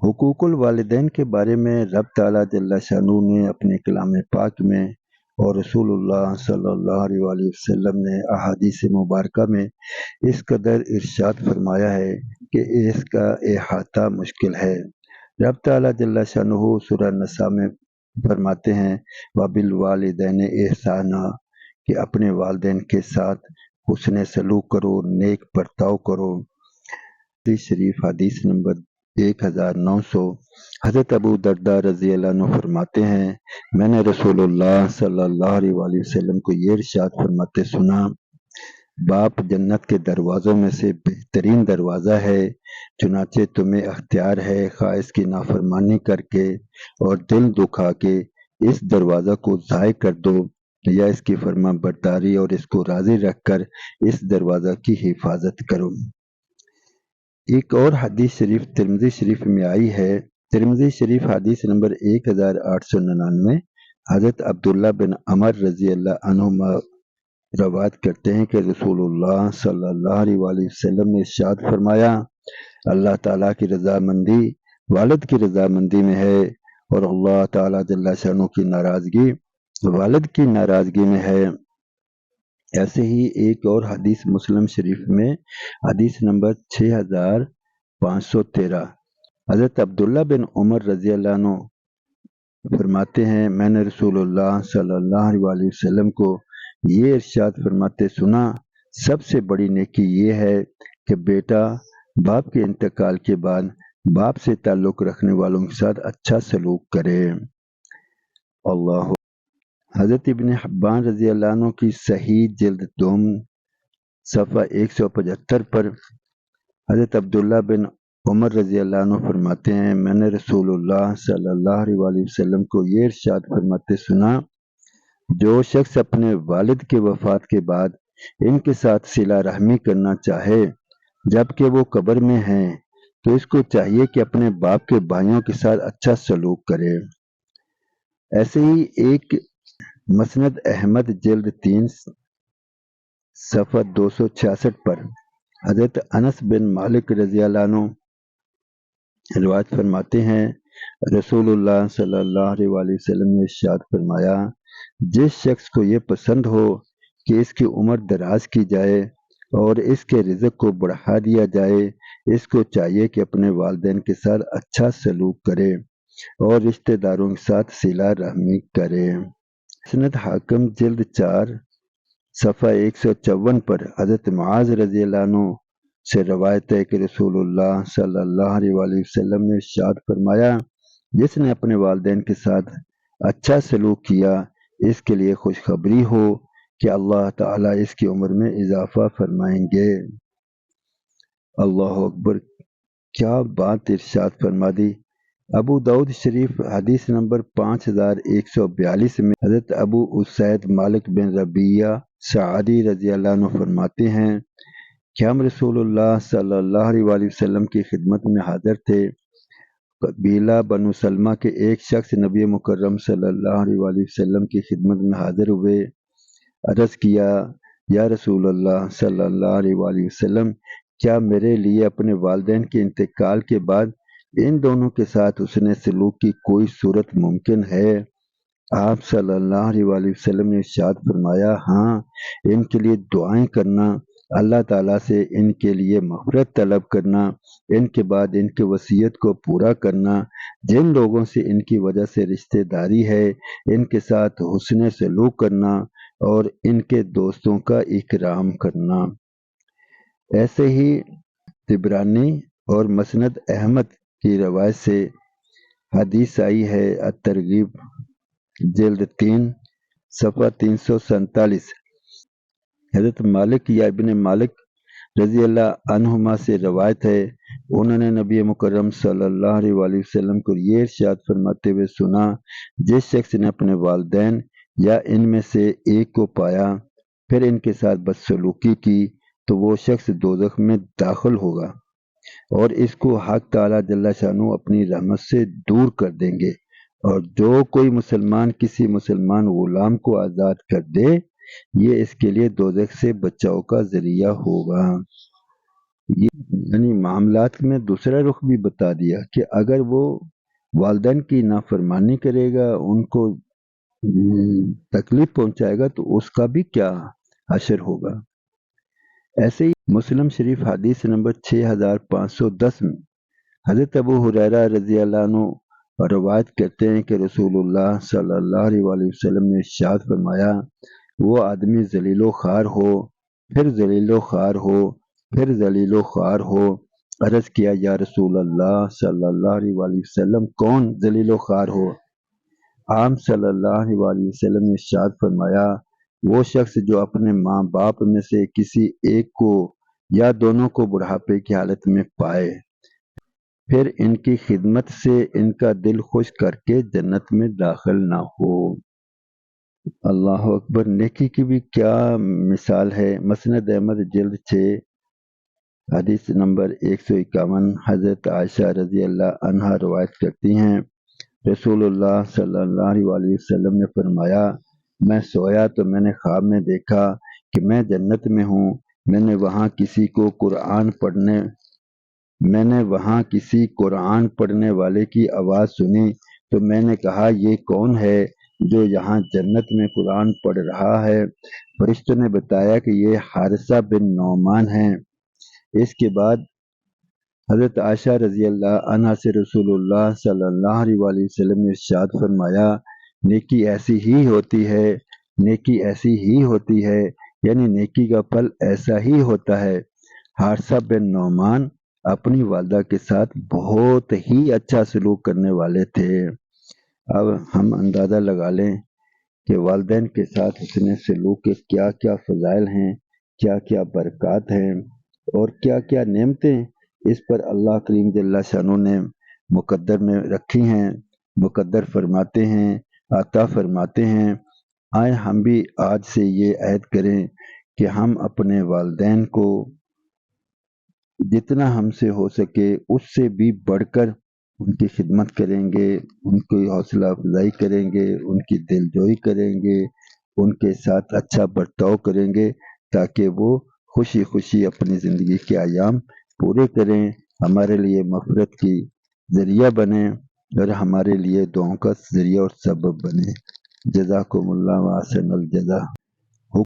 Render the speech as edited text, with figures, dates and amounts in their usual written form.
حقوق الوالدین کے بارے میں رب تعالیٰ جل شانہ نے اپنے کلام پاک میں اور رسول اللہ صلی اللہ علیہ وآلہ وسلم نے احادیث مبارکہ میں اس قدر ارشاد فرمایا ہے کہ اس کا احاطہ مشکل ہے۔ رب تعالیٰ جل شانہ سورہ نساء میں فرماتے ہیں وَبِالْوَالِدَيْنِ احسانًا کہ اپنے والدین کے ساتھ حسن سلوک کرو، نیک برتاؤ کرو۔ شریف حدیث نمبر 1900 حضرت ابو درداء رضی اللہ عنہ فرماتے ہیں میں نے رسول اللہ صلی اللہ علیہ وآلہ وسلم کو یہ ارشاد فرماتے سنا، باپ جنت کے دروازوں میں سے بہترین دروازہ ہے، چنانچہ تمہیں اختیار ہے خواہ اس کی نافرمانی کر کے اور دل دکھا کے اس دروازہ کو ضائع کر دو یا اس کی فرما برداری اور اس کو راضی رکھ کر اس دروازہ کی حفاظت کرو۔ ایک اور حدیث شریف ترمذی شریف میں آئی ہے، ترمذی شریف حدیث نمبر 1899 حضرت عبداللہ بن عمر رضی اللہ عنہما روایت کرتے ہیں کہ رسول اللہ صلی اللہ علیہ وآلہ وسلم نے ارشاد فرمایا اللہ تعالیٰ کی رضامندی والد کی رضامندی میں ہے اور اللہ تعالیٰ جل شانہ کی ناراضگی والد کی ناراضگی میں ہے۔ ایسے ہی ایک اور حدیث مسلم شریف میں حدیث نمبر 6513 حضرت عبداللہ بن عمر رضی اللہ عنہ فرماتے ہیں میں نے رسول اللہ صلی اللہ علیہ وآلہ وسلم کو یہ ارشاد فرماتے سنا، سب سے بڑی نیکی یہ ہے کہ بیٹا باپ کے انتقال کے بعد باپ سے تعلق رکھنے والوں کے ساتھ اچھا سلوک کرے۔ اللہ حضرت ابن حبان رضی اللہ عنہ کی صحیح جلد دوم صفحہ 175 پر حضرت عبداللہ بن عمر رضی اللہ عنہ فرماتے ہیں میں نے رسول اللہ صلی اللہ علیہ وآلہ وسلم کو یہ ارشاد فرماتے سنا، جو شخص اپنے والد کے وفات کے بعد ان کے ساتھ صلہ رحمی کرنا چاہے جبکہ وہ قبر میں ہیں تو اس کو چاہیے کہ اپنے باپ کے بھائیوں کے ساتھ اچھا سلوک کرے۔ ایسے ہی ایک مسند احمد جلد 3 صفحہ 266 پر حضرت انس بن مالک رضی اللہ عنہ روایت فرماتے ہیں رسول اللہ صلی اللہ علیہ وآلہ وسلم نے ارشاد فرمایا جس شخص کو یہ پسند ہو کہ اس کی عمر دراز کی جائے اور اس کے رزق کو بڑھا دیا جائے، اس کو چاہیے کہ اپنے والدین کے ساتھ اچھا سلوک کرے اور رشتہ داروں کے ساتھ صلہ رحمی کرے۔ مسند حاکم جلد 4 صفحہ 154 پر حضرت معاذ رضی اللہ عنہ سے روایت ہے کہ رسول اللہ صلی اللہ علیہ وآلہ وسلم نے ارشاد فرمایا جس نے اپنے والدین کے ساتھ اچھا سلوک کیا اس کے لیے خوشخبری ہو کہ اللہ تعالیٰ اس کی عمر میں اضافہ فرمائیں گے۔ اللہ اکبر، کیا بات ارشاد فرما دی۔ ابو داؤد شریف حدیث نمبر 5142 میں حضرت ابو اسید مالک بن ربیعہ سعدی رضی اللہ عنہ فرماتے ہیں کہ ہم رسول اللہ صلی اللہ علیہ وآلہ وسلم کی خدمت میں حاضر تھے، قبیلہ بنو سلمہ کے ایک شخص نبی مکرم صلی اللہ علیہ وآلہ وسلم کی خدمت میں حاضر ہوئے، عرض کیا یا رسول اللہ صلی اللہ علیہ وآلہ وسلم کیا میرے لیے اپنے والدین کے انتقال کے بعد ان دونوں کے ساتھ حسن سلوک کی کوئی صورت ممکن ہے؟ آپ صلی اللہ علیہ وآلہ وسلم نے ارشاد فرمایا ہاں، ان کے لیے دعائیں کرنا، اللہ تعالیٰ سے ان کے لیے مغفرت طلب کرنا، ان کے بعد ان کی وصیت کو پورا کرنا، جن لوگوں سے ان کی وجہ سے رشتہ داری ہے ان کے ساتھ حسن سلوک کرنا اور ان کے دوستوں کا اکرام کرنا۔ ایسے ہی طبرانی اور مسند احمد کی روایت سے حدیث آئی ہے الترغیب جلد 3 صفحہ 347 حضرت مالک یا ابن مالک رضی اللہ عنہما سے روایت ہے انہوں نے نبی مکرم صلی اللہ علیہ وآلہ وسلم کو یہ ارشاد فرماتے ہوئے سنا جس شخص نے اپنے والدین یا ان میں سے ایک کو پایا پھر ان کے ساتھ بدسلوکی کی تو وہ شخص دوزخ میں داخل ہوگا اور اس کو حق تعالیٰ جل شانہ اپنی رحمت سے دور کر دیں گے، اور جو کوئی مسلمان کسی مسلمان غلام کو آزاد کر دے یہ اس کے لیے دوزخ سے بچاؤ کا ذریعہ ہوگا۔ یعنی معاملات میں دوسرا رخ بھی بتا دیا کہ اگر وہ والدین کی نافرمانی کرے گا، ان کو تکلیف پہنچائے گا، تو اس کا بھی کیا حشر ہوگا۔ ایسے ہی مسلم شریف حدیث نمبر 6510 میں حضرت ابو ہریرہ رضی اللہ عنہ روایت کرتے ہیں کہ رسول اللہ صلی اللہ علیہ وآلہ وسلم نے ارشاد فرمایا، وہ آدمی ذلیل و خوار ہو، پھر ذلیل و خوار ہو، پھر ذلیل و خوار ہو۔ عرض کیا، یا رسول اللہ صلی اللہ علیہ وآلہ وسلم، کون ذلیل و خوار ہو؟ عام صلی اللہ علیہ وآلہ وسلم نے ارشاد فرمایا، وہ شخص جو اپنے ماں باپ میں سے کسی ایک کو یا دونوں کو بڑھاپے کی حالت میں پائے، پھر ان کی خدمت سے ان کا دل خوش کر کے جنت میں داخل نہ ہو۔ اللہ اکبر! نیکی کی بھی کیا مثال ہے۔ مسند احمد جلد 6 حدیث نمبر 151 حضرت عائشہ رضی اللہ عنہا روایت کرتی ہیں، رسول اللہ صلی اللہ علیہ وآلہ وسلم نے فرمایا، میں سویا تو میں نے خواب میں دیکھا کہ میں جنت میں ہوں، میں نے وہاں کسی قرآن پڑھنے والے کی آواز سنی، تو میں نے کہا، یہ کون ہے جو یہاں جنت میں قرآن پڑھ رہا ہے؟ فرشتوں نے بتایا کہ یہ حارثہ بن نعمان ہیں۔ اس کے بعد حضرت عائشہ رضی اللہ عنہا سے رسول اللہ صلی اللہ علیہ وآلہ وسلم نے ارشاد فرمایا، نیکی ایسی ہی ہوتی ہے، نیکی ایسی ہی ہوتی ہے، یعنی نیکی کا پھل ایسا ہی ہوتا ہے۔ حارثہ بن نعمان اپنی والدہ کے ساتھ بہت ہی اچھا سلوک کرنے والے تھے۔ اب ہم اندازہ لگا لیں کہ والدین کے ساتھ حسن سلوک کے کیا کیا فضائل ہیں، کیا کیا برکات ہیں، اور کیا کیا نعمتیں اس پر اللہ کریم جل شانہ نے مقدر میں رکھی ہیں، مقدر فرماتے ہیں، عطا فرماتے ہیں۔ آئے ہم بھی آج سے یہ عہد کریں کہ ہم اپنے والدین کو جتنا ہم سے ہو سکے اس سے بھی بڑھ کر ان کی خدمت کریں گے، ان کی حوصلہ افزائی کریں گے، ان کی دلجوئی کریں گے، ان کے ساتھ اچھا برتاؤ کریں گے، تاکہ وہ خوشی خوشی اپنی زندگی کے ایام پورے کریں، ہمارے لیے مغفرت کی ذریعہ بنیں اور ہمارے لیے دعاؤں کا ذریعہ اور سبب بنیں۔ جزاکم اللہ و احسن الجزا۔